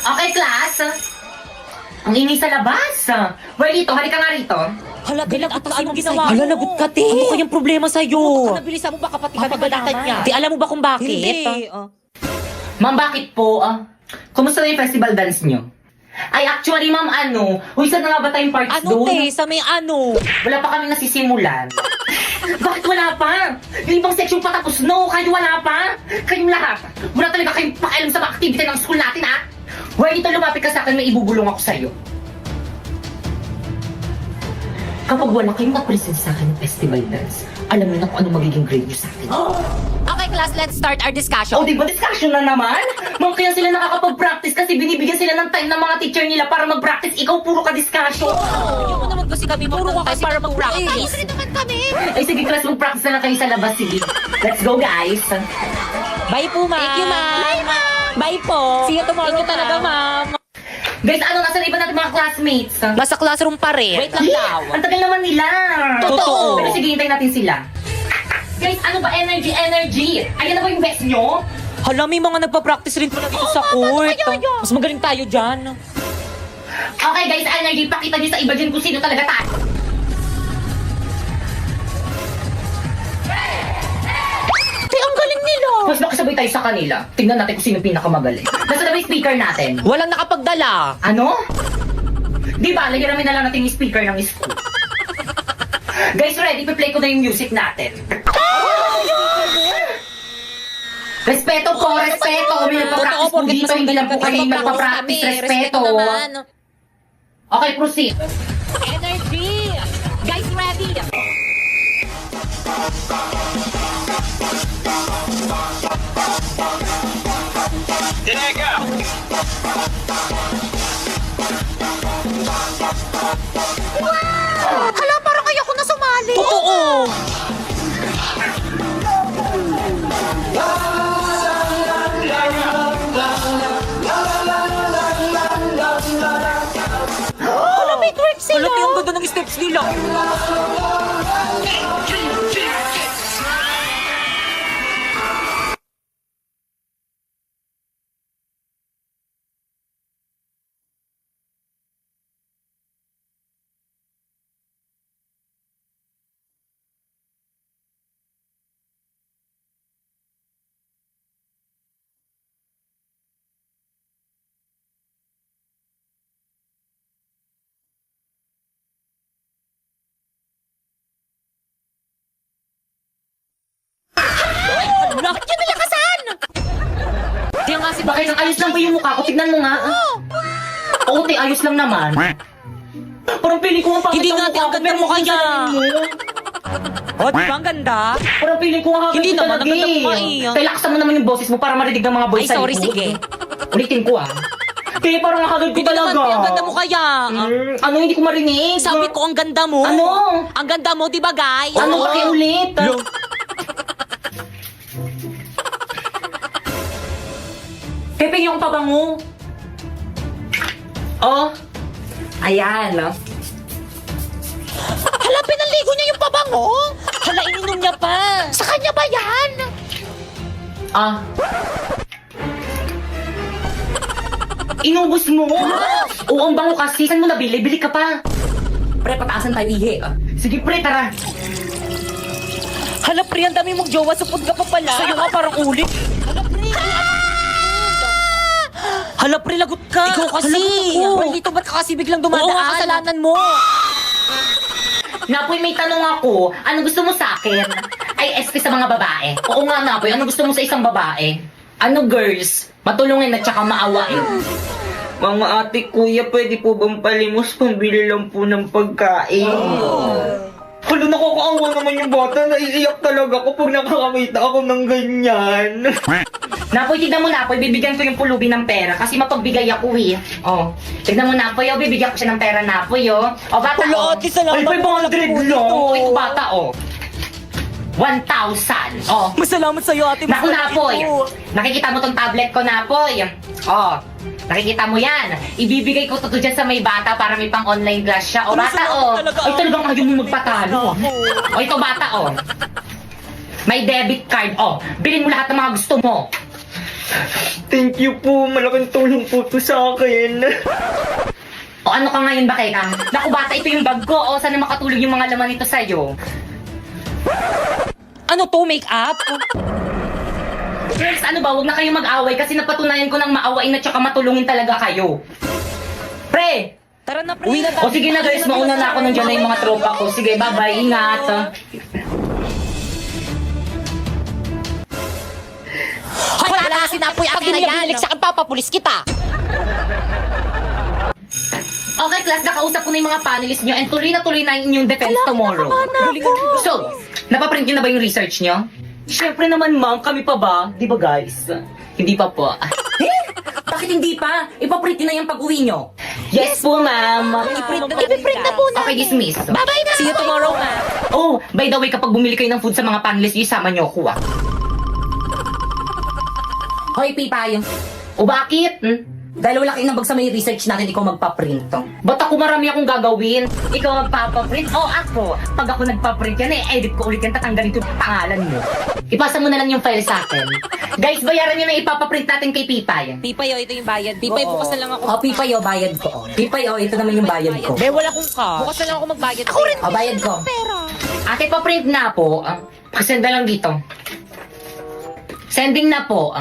Okay, class. Ang ingay sa labas. Well, dito, halika nga rito. Hala, Lagot ka, anong ginawa Hala, mo? lagot ka, te. Ano kayang problema sa'yo? Nabilisan mo baka pati ka Papagalitan nagalaman. niya. Di alam mo ba kung bakit? Hindi. Ma'am, bakit po? Kumusta na yung festival dance nyo? Ay, actually, ma'am, Uy, saan na nga ba tayong parts Ano, doon? te? Sa may ano? Wala pa kami nasisimulan. Bakit wala pa? Yung ibang section pa tapos, no? Kayo wala pa? Kayong lahat. Wala talaga kayong pakialam sa mga activity ng school natin, ha? Well, dito lumapit ka sa akin, may ibubulong ako sa'yo. Kapag wala kayong kapresent sa akin ng festival dance, alam niyo na kung ano magiging grade niyo sa akin. Okay, class, let's start our discussion. O, di ba discussion na naman? Ma'am, kaya sila nakakapag-practice kasi binibigyan sila ng time ng mga teacher nila para mag-practice. Ikaw, puro ka discussion. Ayaw mo naman kasi kami Puro ka kasi para mag-practice. mag-practice. Rin naman kami. Ay, sige, class, mag-practice na lang kayo sa labas. Sige. Let's go, guys. Bye po, ma'am. Thank you, ma'am. Bye, ma'am. Bye po. See you tomorrow, Thank you talaga, ma'am. Guys, nasa iba natin mga classmates? Nasa classroom pa rin. Wait lang daw. Ang tagal naman nila. Totoo. Pero sige, hintayin natin sila. Guys, ano ba? Energy, energy. Ayan na ba yung best nyo? Hala, may mga nagpa-practice rin pala dito sa court. Mas magaling tayo dyan. Okay, guys, energy. Pakita nyo sa iba dyan kung sino talaga tayo. Te, ang galing nila. Mas makasabay tayo sa kanila. Tingnan natin kung sino pinakamagaling. Nasa na ba yung speaker natin? Walang nakapagdala. Ano? Di ba, lagyan namin na lang natin yung speaker ng school. Guys, ready? Play ko na yung music natin. Respeto po, respeto. May nagpa-practice po dito. Hindi lang po kayo nagpa-practice. Respeto. Okay, proceed. Energy. Guys, ready. Wow! Hala, parang ayoko na sumali. Totoo. Hala, may twerk sila. Hala, yung ganda ng steps nila. Hala, Yan nilakasan. kaya nga si Bakit ang ayos lang ba yung mukha ko? Tignan mo nga. Oo, te, ayos lang naman. Parang feeling ko ang pangit Hindi ang nga, mukha ko. ang ganda Pero mukha ang niya. salamin mo. Oh, di ba ang ganda? Parang feeling ko ang hagad Hindi ko naman, talaga ang ganda eh. mukha eh. Kaya laksan mo naman yung boses mo para marinig ng mga boys Ay, sa sorry, likod. sige. Ulitin ko Kaya parang ang hagad ko Hindi naman, talaga. ang ganda mo kaya. Ano, hindi ko marinig? Sabi ko, ang ganda mo. Ano? Ang ganda mo, di ba, guys? Ano, pakiulit? Pepe, yung pabango. Oh. Ayan, no? Hala, pinaligo niya yung pabango. Hala, ininom niya pa. Sa kanya ba yan? Ah. Inubos mo? Oo, ang bango kasi. Saan mo nabili? Bili ka pa. Pre, pataasan tayo ihi. Sige, pre, tara. Hala, pre, ang dami mong jowa. Supod ka pa pala. Sa'yo nga parang ulit. Hala, pre, lagot ka. Ikaw kasi. Hala, Well, dito ba't ka kasi biglang Oo nga, dumadaan? kasalanan mo. Napoy, may tanong ako. Ano gusto mo sa akin? Ay, SP sa mga babae. Oo nga, Napoy. Ano gusto mo sa isang babae? Ano, girls? Matulungin at saka maawain. Mga ate, kuya, pwede po bang palimos pambili lang po ng pagkain? Hala, nakakaawa naman yung bata. Naiiyak talaga ako pag nakakamita ako ng ganyan. Napoy, tignan mo, Napoy. Bibigyan ko yung pulubi ng pera kasi mapagbigay ako eh. Oh. Tignan mo, Napoy. Oh, bibigyan ko siya ng pera, Napoy, oh. Oh, bata, Hala, oh. ate, salamat. Ay, 500 lang. Ito. Ito, bata, oh. 1,000. Oh. Masalamat sa'yo, ate. Naku, Masalamat Napoy. ito. Nakikita mo tong tablet ko, Napoy. Oh. Nakikita mo yan. Ibibigay ko to dyan sa may bata para may pang online class siya. O Ano, bata, salamat oh. talaga, Ay, talagang ayaw mo magpatalo. Naku. O ito bata, oh. May debit card, oh. Bilhin mo lahat ng mga gusto mo. Thank you po. Malaking tulong po to sa akin. O ano ka ngayon ba, Keka? Naku bata, ito yung bag ko. O sana makatulog yung mga laman nito sa'yo. Ano to, make-up? Girls, ano ba? Huwag na kayong mag-away kasi napatunayan ko ng maawain at saka matulungin talaga kayo. Pre! Tara na, pre. Uwi na tayo. O sige na guys, mauna na ako, nandiyan na yung mga tropa ko. Sige, bye-bye, ingat. Hoy, wala ka sinapoy Pag akin na yan. binibilik sa akin, papapulis kita. Okay, class, nakausap ko na yung mga panelists nyo and tuloy na yung inyong defense tomorrow. So, napaprint nyo na ba yung research nyo? Siyempre naman, ma'am. Kami pa ba? Di ba, guys? Hindi pa po. Bakit hindi pa? Ipaprint nyo na yung pag-uwi nyo. Yes po, ma'am. Iprint na po na. Okay, dismiss. Bye-bye na. See you tomorrow, ma'am. Oh, by the way, kapag bumili kayo ng food sa mga panelists, isama nyo ako, ah. Hoy, Pipay. O bakit? Dahil wala kayong nabag sa may research natin, ikaw magpaprint. Ba't ako marami akong gagawin? Ikaw magpapaprint? O ako? Pag ako nagpaprint yan, edit ko ulit yan, tatanggalin ko yung pangalan mo. Ipasa mo na lang yung file sa akin. Guys, bayaran nyo na ipapaprint natin kay Pipay. Pipay, ito yung bayad. Pipay, bukas na lang ako. O, Pipay, o, bayad ko. Pipay, o, ito naman yung bayad ko. Be, wala kong cash. Bukas na lang ako magbayad. Ako rin. O, bayad ko. Pera. Ate, pa-print na po. Pasend na lang dito. Sending na po.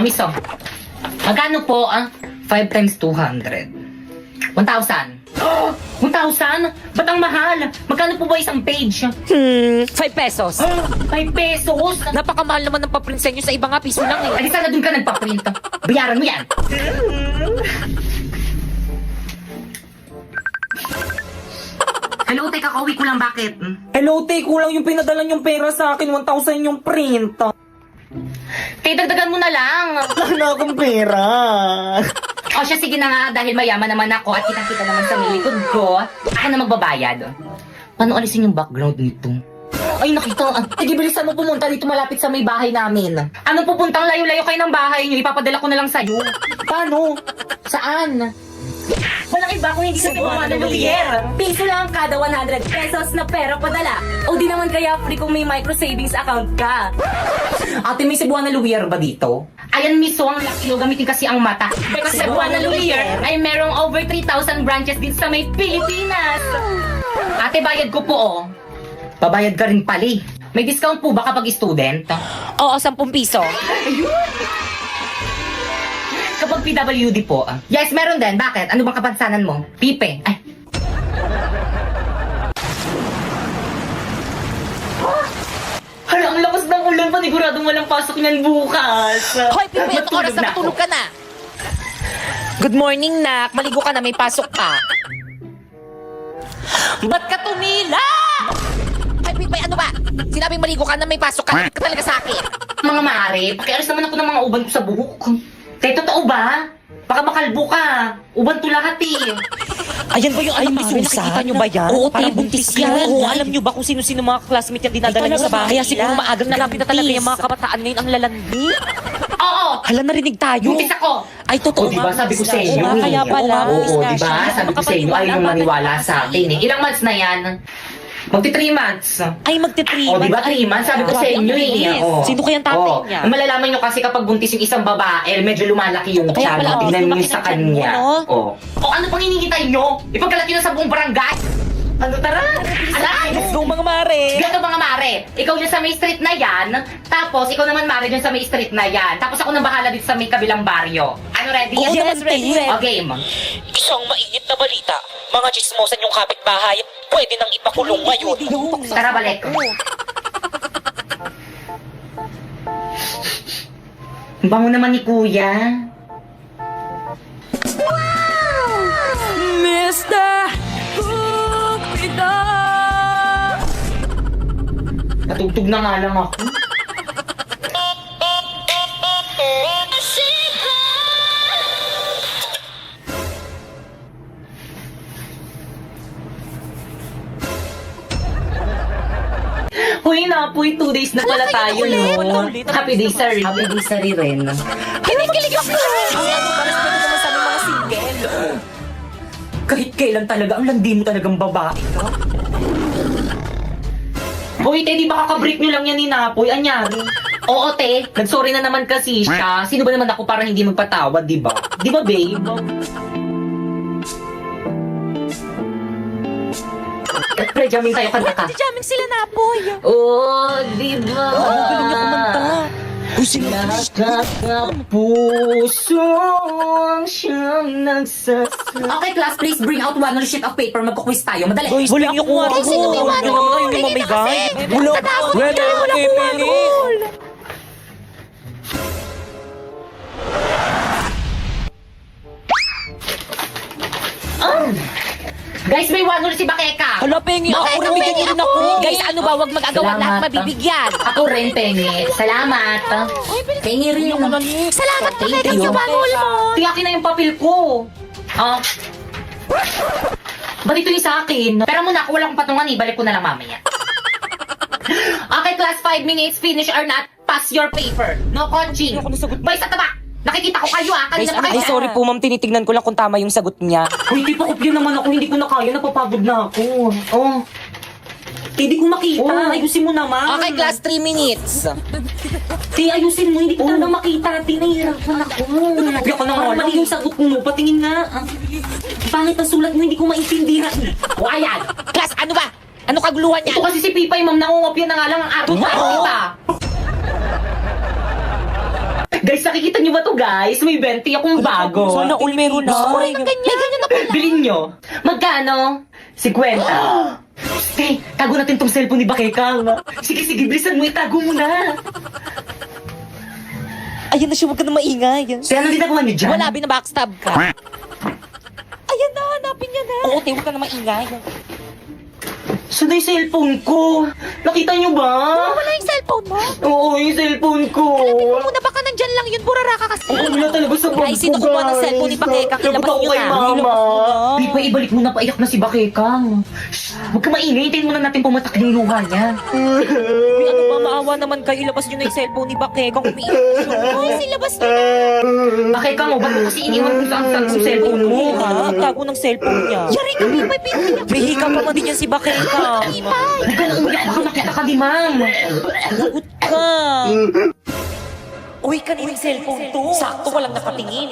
Miss, magkano po 5 times 200? 1,000. 1,000? Ba't ang mahal? Magkano po ba isang page? 5 pesos. 5 pesos? Napakamahal naman ng paprint sa inyo. Sa iba nga, piso lang eh. Ay, sana dun ka nagpa-print. Bayaran mo yan. Hello, teka, kauwi ko lang. Bakit? Hello, te, kulang yung pinadala yung pera sa akin, 1,000 yung print. Kaya dagdagan mo na lang. Wala na akong pera. O siya, sige na nga, dahil mayaman naman ako at kitang-kita naman sa likod ko, ako na magbabayad. Paano alisin yung background nito? Ay, nakita. Sige, bilisan mo pumunta dito malapit sa may bahay namin. Anong pupuntang layo-layo kayo ng bahay niyo? Ipapadala ko na lang sa'yo. Paano? Saan? Walang iba kung hindi sa Cebuana Lumiere. Piso lang kada 100 pesos na pera padala. O di naman kaya free kung may micro savings account ka. Ate, may Cebuana Lumiere ba dito? Ayan, miso, ang laki o gamitin kasi ang mata. Because Cebuana Lumiere ay merong over 3,000 branches din sa may Pilipinas. Ate, bayad ko po, oh. Babayad ka rin pali. May discount po ba kapag student? Oo, 10 piso. Kapag PWD po. Yes, meron din. Bakit? Ano bang kapansanan mo? Pipe. Ay. Hala, ang lakas ng ulan. Paniguradong walang pasok niyan bukas. Hoy, Pipay, ito oras na matulog ka na. Good morning, nak. Maligo ka na, may pasok ka. Ba't ka tumila? Hoy, Pipay, ano ba? Sinabing maligo ka na may pasok ka. Ka talaga sa akin. Mga maaari, pakialis naman ako ng mga uban ko sa buhok. Kaya totoo ba? Baka makalbo ka. Uban to lahat eh. Ayan ba yung alam ni Susan? nakikita niyo ba yan? Oo, Parang te, buntis buntis yan. yan. Oo, alam niyo ba kung sino-sino mga classmate yung dinadala niyo sa bahay? Kaya siguro maagang nalapit na talaga yung mga kabataan ngayon ang lalandi. Oo! Hala, narinig tayo. Buntis ako! Ay, totoo O, diba? nga. Sabi ko sa inyo Oo, eh. kaya pala. Oo, buntis nga diba? siya. Sabi ko sa inyo, ayaw nyo maniwala sa akin eh. Ilang months na yan? Magti 3 months. Ay, magti-3 O, diba 3 months? Sabi ko sa Grabe, ang inyo eh. bilis. O. Sino kayang tatay O. niya? Malalaman nyo kasi kapag buntis yung isang babae, medyo lumalaki yung Kaya tiyan. pala, Tignan nyo lumaki sa ng tiyan mo, kanya. no? O, ano pang hinihintay nyo? Ipagkalat nyo na sa buong barangay. Ano, tara? Alay! Let's go, mga mare. Gato mga mare, ikaw yung sa may street na yan, tapos ikaw naman mare dyan sa may street na yan, tapos ako nang bahala dito sa may kabilang baryo. Ano, ready? Oo, yes, ready. O, game. Isang mainit na balita. Mga chismosan yung kapitbahay, pwede nang ipakulong ngayon. Tara, balik. Ang bango naman ni Kuya. Mr. Cupido! Natugtog na nga lang ako. Huy na po, 2 days na pala tayo, no? Happy day, sir. Happy day, sir, rin. Kinikilig ako. Ay, ano ba? Mas pwede naman sa aming mga single. Kahit kailan talaga, ang landi mo talagang babae ka. Hoy, te, di ba kakabreak nyo lang yan ni Napoy? Anyari? Oo, te. Nagsorry na naman kasi siya. Sino ba naman ako para hindi magpatawad, di ba? Di ba, babe? Pre-jamming tayo, kanta ka. Jamming sila na, boy. Oh, di ba? Galing niya kumanta. Uy, sino? Nakakapuso ang siyang nagsasabi. Okay, class, please bring out one sheet of paper. Magkuquiz tayo. Madali. Guys, wala yung kuha. Guys, sino may wala? Yung mamigay. Wala. Wala. Guys, may one si Bakeka. Hala, pengi. Ako, Bakit nabigyan niyo rin ako. Guys, ano ba? Huwag mag-agawan. Salamat. Lahat mabibigyan. Ako rin, Pengi. Salamat. Pengi rin. Salamat pa Thank kayo you. sa bangol mo. Tiyakin na yung papel ko. Ba't ito yung sa akin? Pero muna, kung wala akong patungan, ibalik ko na lang mamaya. Okay, class, 5 minutes, finish or not, pass your paper. No coaching. Ako nasagot. Boy, sa taba! Nakikita ko kayo Guys, kanina pa kayo. ay, sorry po, ma'am. Tinitignan ko lang kung tama yung sagot niya. Uy, di pa kopya naman ako, hindi ko na kaya, napapagod na ako. Oh, Hindi ko makita, Oh. ayusin mo naman. Okay, class, 3 minutes. Ti, ayusin mo, hindi ko talaga makita. Ti, nahihirapan ako. Kopya ko na nga, mali yung sagot mo, patingin nga. Pangit ang sulat mo, hindi ko maintindihan. o ayan. Class, ano ba? Ano kaguluhan Ito yan? kasi si Pipay, ma'am, nangungopya na nga lang ang araw sa kita. Guys, nakikita niyo ba to, guys? May 20 akong bago. Sana all meron na. May ganyan na pala. Bilhin nyo. Magkano? 50. Hey, tago natin tong cellphone ni Bakekang. Sige, bilisan mo, itago mo na. Ayan na siya, huwag ka na maingay. Kaya ano ginagawa niyo dyan? Wala, binabackstab ka. Ayan na, hanapin niya na. Oo, te, huwag ka na maingay. Saan na yung cellphone ko? Nakita niyo ba? Wala yung cellphone mo. Oo, yung cellphone ko. Muna baka nandyan lang yun, burara ka kasi. Oo, wala talaga sa bag ko, Guys, sino kumuha ng cellphone ni Bakekang? Labot Ilabas ako niyo kay na. mama. Ilabas mo na. Pipa, ibalik mo na, paiyak na si Bakekang. Shh, huwag ka maingay, hintayin mo na natin pumatak yung luha niya. Uy, ano ba, maawa naman kayo. Ilabas niyo na yung cellphone ni Bakeka. Kumiiyak siya. Guys, ilabas niyo na. Bakekang, mo, ba't mo kasi iniwan kung saan yung cellphone mo? Oo nga, tago ng cellphone niya. Yari ka, may pinag. Bihika pa man din yan si Bakeka. Huwag ka na umiyak, baka makita ka di, ma'am. Lagot ka. Uy, kaninang cellphone to? Sakto, walang nakatingin.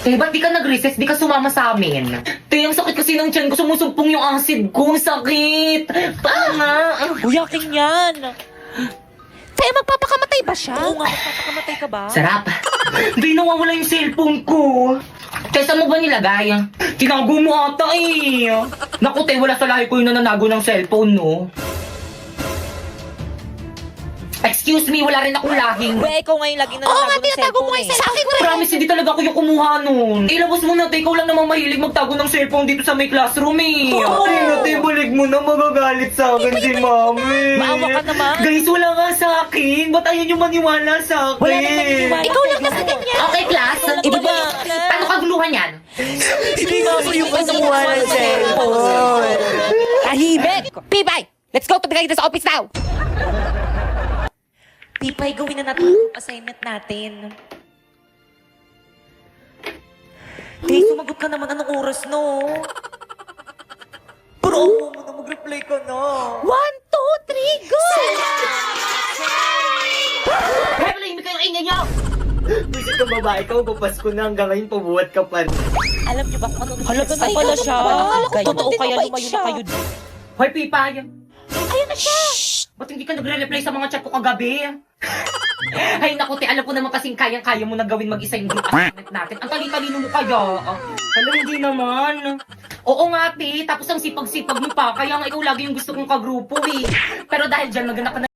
Eh, ba't di ka nag-recess? Di ka sumama sa amin? Te, ang sakit kasi ng tiyan ko. Sumusumpong yung acid ko. Ang sakit. Paano nga? Uy, akin yan. Kaya magpapakamatay ba siya? Oo nga, magpapakamatay ka ba? Sarap. Di nawawala yung cellphone ko. Kaya saan mo ba nilagay? Tinago mo ata eh. Naku, te, wala sa lahi ko yung nananago ng cellphone, no? Excuse me, wala rin akong lahing. Uy, ikaw ngayon lagi na Oo nga, nalago ng tinatago mo cellphone kayo sa akin rin. Promise, hindi talaga ako yung kumuha nun. Ilabas mo na, te. Ikaw lang naman mahilig magtago ng cellphone dito sa may classroom, eh. Ay, te, balik mo na. Magagalit sa akin si mami. Maawa ka naman. Guys, wala nga sa akin. Ba't ayaw niyo maniwala sa akin? Wala nang naniniwala. Ikaw lang kasi ganyan. Okay, class. Iba ba? Paano kaguluhan yan? Hindi nga ako yung kumuha ng cellphone. Tahimik! Pibay! Let's go to the guidance office now! Pipay, gawin na natin yung assignment natin. Tay, sumagot ka naman. Anong oras, no? Pero ako mo na mag-reply ka na. 1, 2, 3, go! Kaya pala, hindi kayong ingay niyo! Visit ka babae ka, magpapasko na hanggang ngayon, pabuhat ka pa. Alam niyo ba kung ano? Halaga na Ay, pala ganun siya. ba? Akala ko Totoo ganun kaya din, lumayo mabait na siya. kayo. Hoy, Pipa! Ayun na siya! Ba't hindi ka nagre-reply sa mga chat ko kagabi? Ay, naku, te, alam ko naman kasing kayang-kaya mo na gawin mag-isa yung group assignment natin. Ang tali-talino mo kaya. Alam, hindi naman. Oo nga, te. Tapos ang sipag-sipag mo pa. Kaya nga ikaw lagi yung gusto kong kagrupo, eh. Pero dahil dyan, naganap ka na